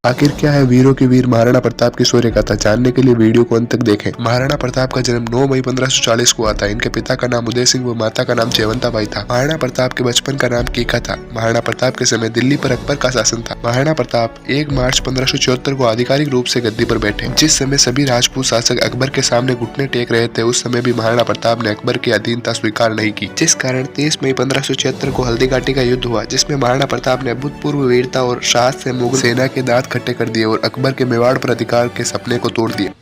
आखिर क्या है वीरों के वीर महाराणा प्रताप की शौर्य गाथा? जानने के लिए वीडियो को अंत तक देखें। महाराणा प्रताप का जन्म 9 मई 1540 को हुआ था। इनके पिता का नाम उदय सिंह व माता का नाम जयवंताबाई था। महाराणा प्रताप के बचपन का नाम कीका था। महाराणा प्रताप के समय दिल्ली पर अकबर का शासन था। महाराणा प्रताप 1 मार्च 1574 को आधिकारिक रूप से गद्दी पर बैठे। जिस समय सभी राजपूत शासक अकबर के सामने घुटने टेक रहे थे, उस समय भी महाराणा प्रताप ने अकबर की अधीनता स्वीकार नहीं की, जिस कारण 23 मई 1576 को हल्दी घाटी का युद्ध हुआ, जिसमें महाराणा प्रताप ने अभूतपूर्व वीरता और साहस से मुगल सेना के दांत खट्टे कर दिए और अकबर के मेवाड़ पर अधिकार के सपने को तोड़ दिया।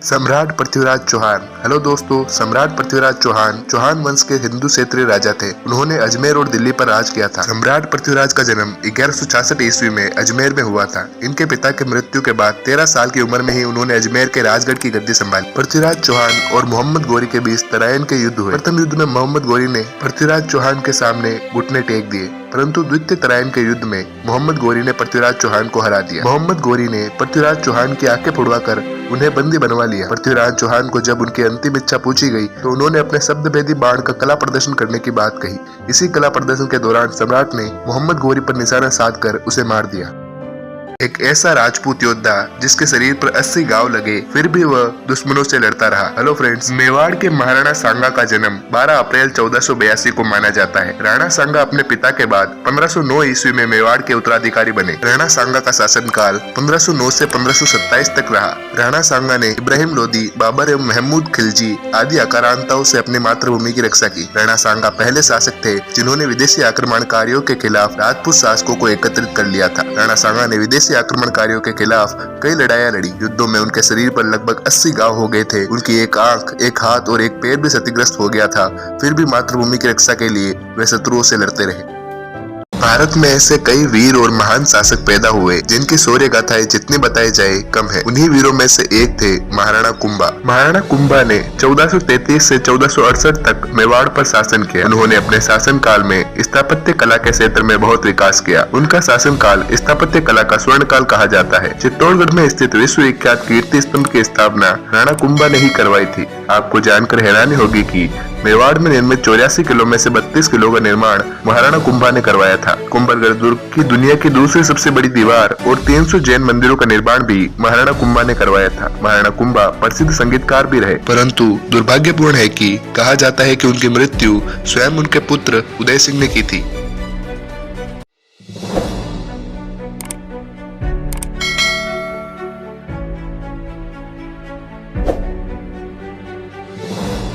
सम्राट पृथ्वीराज चौहान। हेलो दोस्तों, सम्राट पृथ्वीराज चौहान चौहान वंश के हिंदू क्षेत्रीय राजा थे। उन्होंने अजमेर और दिल्ली पर राज किया था। सम्राट पृथ्वीराज का जन्म 1166 ईस्वी में अजमेर में हुआ था। इनके पिता के मृत्यु के बाद 13 साल की उम्र में ही उन्होंने अजमेर के राजगढ़ की गद्दी संभाली। पृथ्वीराज चौहान और मोहम्मद गोरी के बीच तराइन के युद्ध हुए। प्रथम युद्ध में मोहम्मद गोरी ने पृथ्वीराज चौहान के सामने घुटने टेक दिए, परंतु द्वितीय तराइन के युद्ध में मोहम्मद गोरी ने पृथ्वीराज चौहान को हरा दिया। मोहम्मद गोरी ने पृथ्वीराज चौहान की आंखें फुड़वाकर उन्हें बंदी बनवा लिया। पृथ्वीराज चौहान को जब उनकी अंतिम इच्छा पूछी गई तो उन्होंने अपने शब्दभेदी बाण का कला प्रदर्शन करने की बात कही। इसी कला प्रदर्शन के दौरान सम्राट ने मोहम्मद गोरी पर निशाना साधकर उसे मार दिया। एक ऐसा राजपूत योद्धा जिसके शरीर पर 80 घाव लगे, फिर भी वह दुश्मनों से लड़ता रहा। हेलो फ्रेंड्स, मेवाड़ के महाराणा सांगा का जन्म 12 अप्रैल 1482 को माना जाता है। राणा सांगा अपने पिता के बाद 1509 ईस्वी में मेवाड़ के उत्तराधिकारी बने। राणा सांगा का शासनकाल 1509 से 1527 तक रहा। राणा सांगा ने इब्राहिम लोदी, बाबर एवं महमूद खिलजी आदि आक्रांताओं से अपनी मातृभूमि की रक्षा की। राणा सांगा पहले शासक थे जिन्होंने विदेशी आक्रमणकारियों के खिलाफ राजपूत शासकों को एकत्रित कर लिया था। राणा सांगा ने विदेशी आक्रमणकारियों के खिलाफ कई लड़ाइयां लड़ी। युद्धों में उनके शरीर पर लगभग 80 घाव हो गए थे। उनकी एक आंख, एक हाथ और एक पैर भी क्षतिग्रस्त हो गया था। फिर भी मातृभूमि की रक्षा के लिए वे शत्रुओं से लड़ते रहे। भारत में ऐसे कई वीर और महान शासक पैदा हुए जिनकी शौर्य गाथाएं जितनी बताई जाए कम है। उन्हीं वीरों में से एक थे महाराणा कुंभा। महाराणा कुंभा ने 1433 से 1468 तक मेवाड़ पर शासन किया। उन्होंने अपने शासन काल में स्थापत्य कला के क्षेत्र में बहुत विकास किया। उनका शासन काल स्थापत्य कला का स्वर्ण काल कहा जाता है। चित्तौड़गढ़ में स्थित विश्व विख्यात कीर्ति स्तंभ की स्थापना राणा कुंभा ने ही करवाई थी। आपको जानकर हैरानी होगी कि मेवाड़ में निर्मित 84 किलो में से 32 किलो का निर्माण महाराणा कुंभा ने करवाया था। कुंभलगढ़ दुर्ग की दुनिया की दूसरी सबसे बड़ी दीवार और 300 जैन मंदिरों का निर्माण भी महाराणा कुंभा ने करवाया था। महाराणा कुंभा प्रसिद्ध संगीतकार भी रहे, परंतु दुर्भाग्यपूर्ण है कि कहा जाता है कि उनकी मृत्यु स्वयं उनके पुत्र उदय सिंह ने की थी।